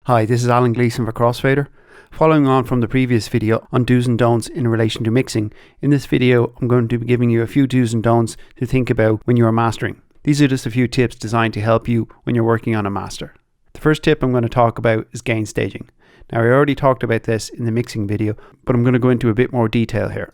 Hi, this is Alan Gleeson for Crossfadr. Following on from the previous video on do's and don'ts in relation to mixing, in this video I'm going to be giving you a few do's and don'ts to think about when you are mastering. These are just a few tips designed to help you when you're working on a master. The first tip I'm going to talk about is gain staging. Now I already talked about this in the mixing video, but I'm going to go into a bit more detail here.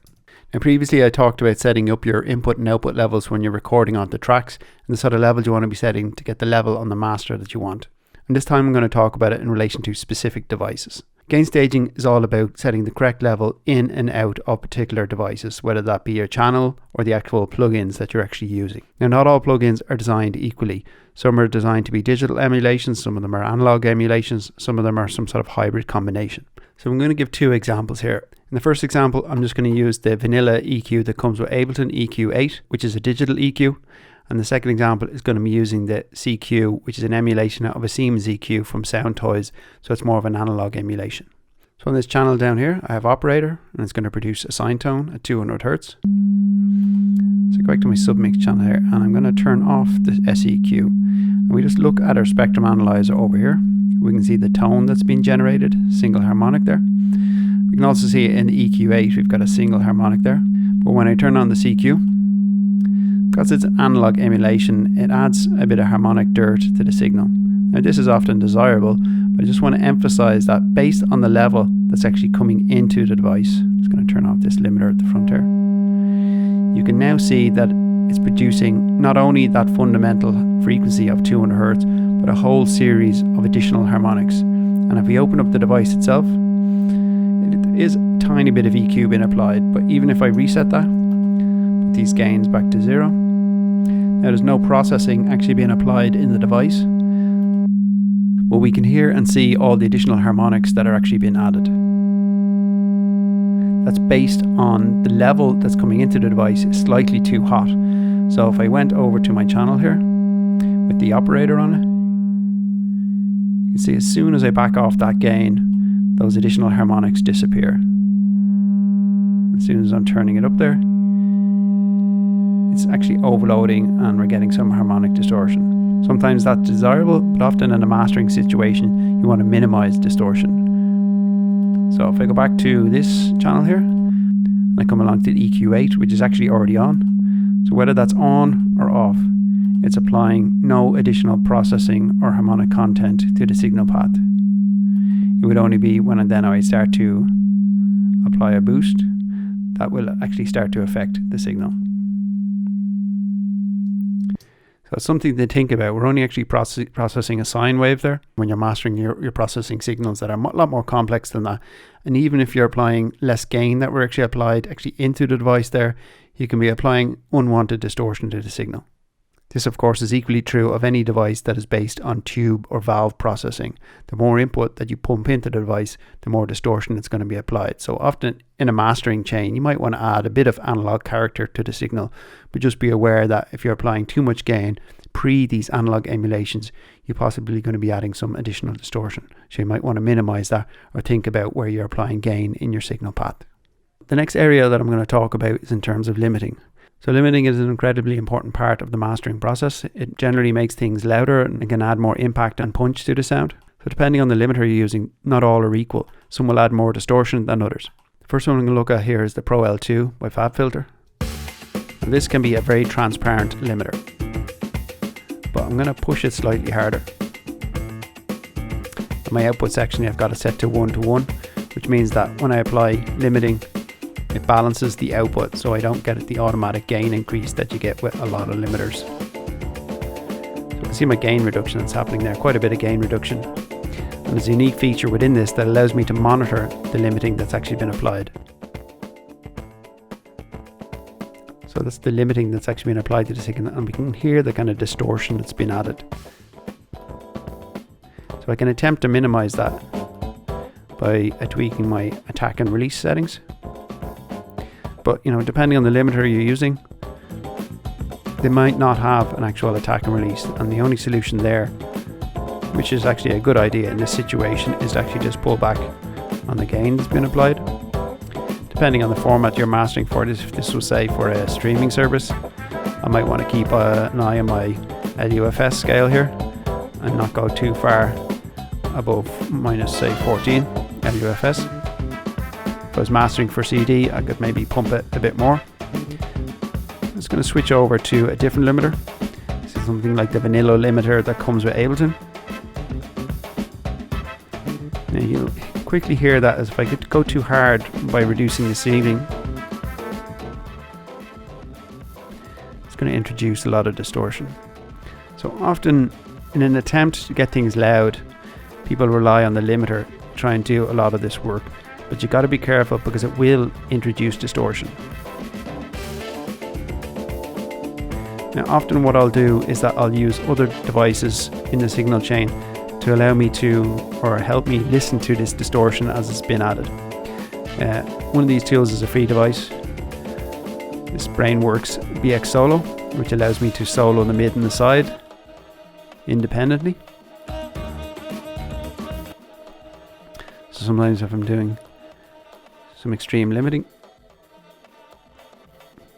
Now previously I talked about setting up your input and output levels when you're recording onto tracks and the sort of level you want to be setting to get the level on the master that you want. And this time I'm going to talk about it in relation to specific devices. Gain staging is all about setting the correct level in and out of particular devices, whether that be your channel or the actual plugins that you're actually using. Now not all plugins are designed equally. Some are designed to be digital emulations, some of them are analog emulations, some of them are some sort of hybrid combination. So I'm going to give two examples here. In the first example, I'm just going to use the vanilla EQ that comes with Ableton EQ8, which is a digital EQ. And the second example is going to be using the CQ, which is an emulation of a Siemens EQ from Sound Toys, so it's more of an analog emulation. So on this channel down here, I have operator, and it's going to produce a sine tone at 200 Hz. So go back to my submix channel here, and I'm going to turn off the SEQ. And we just look at our spectrum analyzer over here. We can see the tone that's been generated, single harmonic there. We can also see in the EQ8, we've got a single harmonic there. But when I turn on the CQ, because it's an analog emulation, it adds a bit of harmonic dirt to the signal. Now this is often desirable, but I just want to emphasize that based on the level that's actually coming into the device, I'm just going to turn off this limiter at the front here. You can now see that it's producing not only that fundamental frequency of 200 Hz, but a whole series of additional harmonics. And if we open up the device itself, it is a tiny bit of EQ being applied, but even if I reset that, put these gains back to 0, now there's no processing actually being applied in the device, but we can hear and see all the additional harmonics that are actually being added. That's based on the level that's coming into the device is slightly too hot. So if I went over to my channel here with the operator on it, you can see as soon as I back off that gain, those additional harmonics disappear. As soon as I'm turning it up there, it's actually overloading and we're getting some harmonic distortion. Sometimes that's desirable, but often in a mastering situation, you want to minimize distortion. So if I go back to this channel here, and I come along to the EQ8, which is actually already on. So whether that's on or off, it's applying no additional processing or harmonic content to the signal path. It would only be when then I start to apply a boost that will actually start to affect the signal. So it's something to think about. We're only actually processing a sine wave there. When you're mastering, you're processing signals that are a lot more complex than that. And even if you're applying less gain that were actually applied into the device there, you can be applying unwanted distortion to the signal. This of course is equally true of any device that is based on tube or valve processing. The more input that you pump into the device, the more distortion it's going to be applied. So often in a mastering chain, you might want to add a bit of analog character to the signal, but just be aware that if you're applying too much gain pre these analog emulations, you're possibly going to be adding some additional distortion. So you might want to minimize that or think about where you're applying gain in your signal path. The next area that I'm going to talk about is in terms of limiting. So limiting is an incredibly important part of the mastering process. It generally makes things louder and can add more impact and punch to the sound. So depending on the limiter you're using, not all are equal. Some will add more distortion than others. The first one I'm going to look at here is the Pro L2 by FabFilter. And this can be a very transparent limiter, but I'm going to push it slightly harder. In my output section I've got it set to 1:1, which means that when I apply limiting, it balances the output, so I don't get the automatic gain increase that you get with a lot of limiters. So you can see my gain reduction that's happening there, quite a bit of gain reduction. And there's a unique feature within this that allows me to monitor the limiting that's actually been applied. So that's the limiting that's actually been applied to the signal, and we can hear the kind of distortion that's been added. So I can attempt to minimize that by tweaking my attack and release settings. But depending on the limiter you're using, they might not have an actual attack and release, and the only solution there, which is actually a good idea in this situation, is to actually just pull back on the gain that's been applied. Depending on the format you're mastering for this, if this was say for a streaming service, I might want to keep an eye on my LUFS scale here and not go too far above minus say 14 LUFS. If I was mastering for CD, I could maybe pump it a bit more. I'm just going to switch over to a different limiter. This is something like the vanilla limiter that comes with Ableton. Now you'll quickly hear that as if I could go too hard by reducing the ceiling, it's going to introduce a lot of distortion. So often in an attempt to get things loud, people rely on the limiter to try and do a lot of this work, but you got to be careful because it will introduce distortion. Now often what I'll do is that I'll use other devices in the signal chain to allow me to, or help me listen to this distortion as it's been added. One of these tools is a free device. This Brainworks BX Solo, which allows me to solo the mid and the side independently. So sometimes if I'm doing some extreme limiting,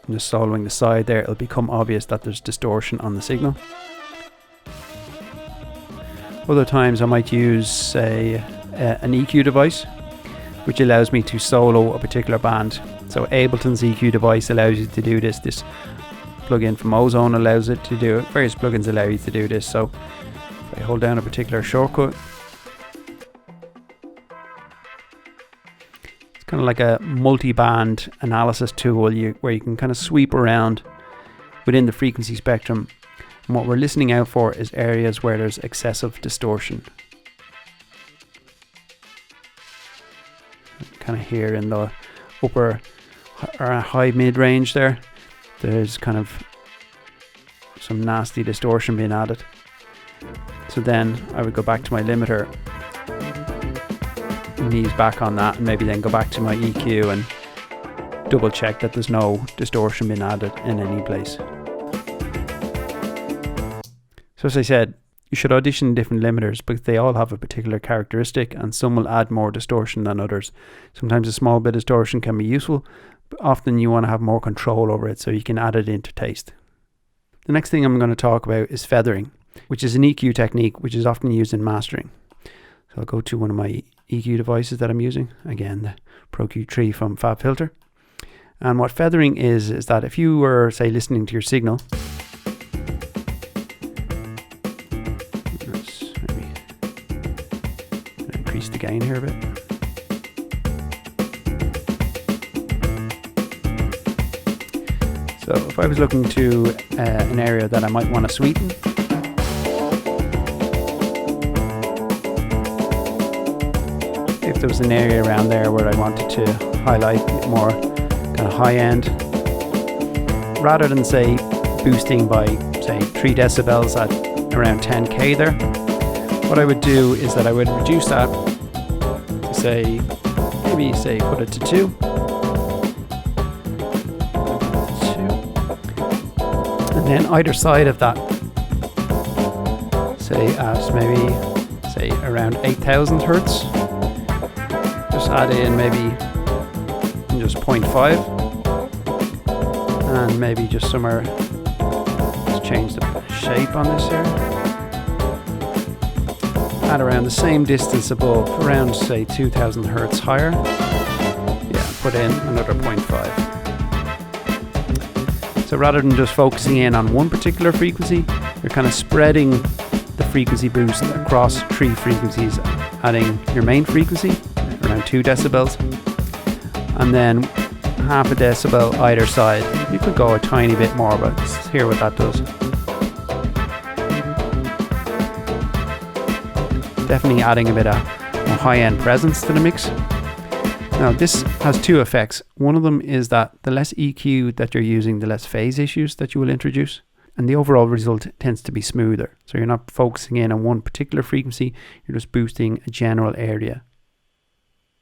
I'm just soloing the side there, it'll become obvious that there's distortion on the signal. Other times I might use, say, an EQ device, which allows me to solo a particular band. So Ableton's EQ device allows you to do this. This plugin from Ozone allows it to do it. Various plugins allow you to do this. So if I hold down a particular shortcut, it's kind of like a multi-band analysis tool where you can kind of sweep around within the frequency spectrum. And what we're listening out for is areas where there's excessive distortion. Kind of here in the upper or high mid range there, there's kind of some nasty distortion being added. So then I would go back to my limiter and ease back on that, and maybe then go back to my EQ and double check that there's no distortion being added in any place. So as I said, you should audition different limiters because they all have a particular characteristic, and some will add more distortion than others. Sometimes a small bit of distortion can be useful, but often you want to have more control over it so you can add it into taste. The next thing I'm going to talk about is feathering, which is an EQ technique which is often used in mastering. So I'll go to one of my EQ devices that I'm using, again the Pro Q3 from FabFilter. And what feathering is that if you were, say, listening to your signal, increase the gain here a bit. So if I was looking to an area that I might want to sweeten, if there was an area around there where I wanted to highlight more kind of high end, rather than say boosting by say 3 decibels at around 10k there, what I would do is that I would reduce that to say, maybe say put it to 2. And then either side of that, say at maybe say around 8000 Hertz, just add in maybe just 0.5, and maybe just somewhere, let's change the shape on this here. At around the same distance above, around say 2000 Hertz higher. Yeah, put in another 0.5. So rather than just focusing in on one particular frequency, you're kind of spreading the frequency boost across 3 frequencies, adding your main frequency, around 2 decibels, and then half a decibel either side. You could go a tiny bit more, but let's hear what that does. Definitely adding a bit of high-end presence to the mix. Now this has 2 effects. One of them is that the less EQ that you're using, the less phase issues that you will introduce, and the overall result tends to be smoother. So you're not focusing in on one particular frequency, you're just boosting a general area.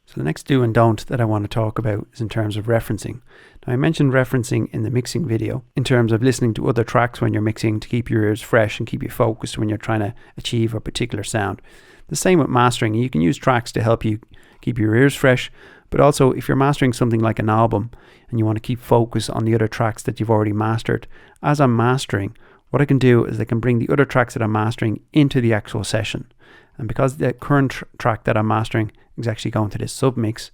So the next do and don't that I want to talk about is in terms of referencing. Now I mentioned referencing in the mixing video in terms of listening to other tracks when you're mixing to keep your ears fresh and keep you focused when you're trying to achieve a particular sound. The same with mastering. You can use tracks to help you keep your ears fresh, but also if you're mastering something like an album and you want to keep focus on the other tracks that you've already mastered, as I'm mastering, what I can do is I can bring the other tracks that I'm mastering into the actual session. And because the current track that I'm mastering is actually going to this submix,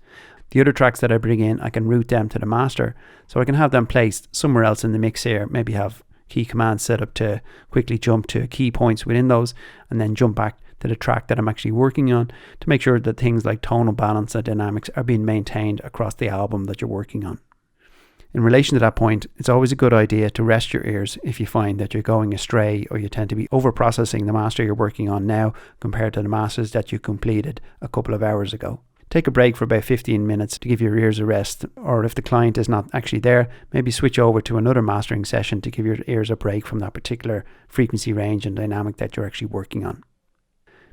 the other tracks that I bring in, I can route them to the master, so I can have them placed somewhere else in the mix here, maybe have key commands set up to quickly jump to key points within those, and then jump back to the track that I'm actually working on to make sure that things like tonal balance and dynamics are being maintained across the album that you're working on. In relation to that point, it's always a good idea to rest your ears if you find that you're going astray or you tend to be over-processing the master you're working on now compared to the masters that you completed a couple of hours ago. Take a break for about 15 minutes to give your ears a rest, or if the client is not actually there, maybe switch over to another mastering session to give your ears a break from that particular frequency range and dynamic that you're actually working on.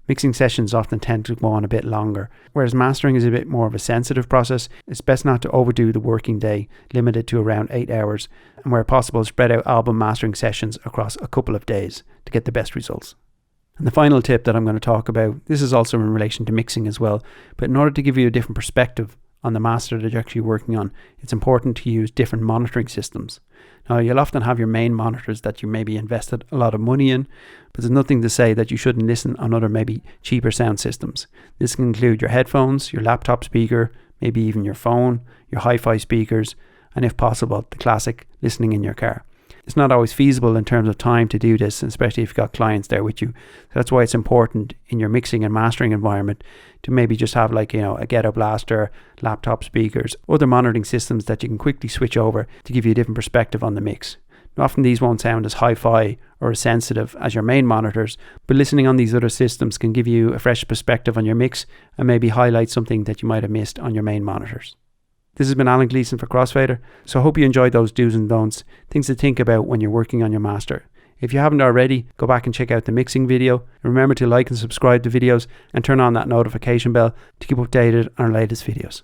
Mixing sessions often tend to go on a bit longer, whereas mastering is a bit more of a sensitive process. It's best not to overdo the working day, limited to around 8 hours, and where possible spread out album mastering sessions across a couple of days to get the best results. And the final tip that I'm going to talk about, this is also in relation to mixing as well, but in order to give you a different perspective on the master that you're actually working on, it's important to use different monitoring systems. Now, you'll often have your main monitors that you maybe invested a lot of money in, but there's nothing to say that you shouldn't listen on other maybe cheaper sound systems. This can include your headphones, your laptop speaker, maybe even your phone, your hi-fi speakers, and if possible, the classic listening in your car. It's not always feasible in terms of time to do this, especially if you've got clients there with you. So that's why it's important in your mixing and mastering environment to maybe just have a ghetto blaster, laptop speakers, other monitoring systems that you can quickly switch over to give you a different perspective on the mix. Now, often these won't sound as hi-fi or as sensitive as your main monitors, but listening on these other systems can give you a fresh perspective on your mix and maybe highlight something that you might have missed on your main monitors. This has been Alan Gleeson for Crossfadr, so I hope you enjoyed those do's and don'ts, things to think about when you're working on your master. If you haven't already, go back and check out the mixing video. Remember to like and subscribe to videos and turn on that notification bell to keep updated on our latest videos.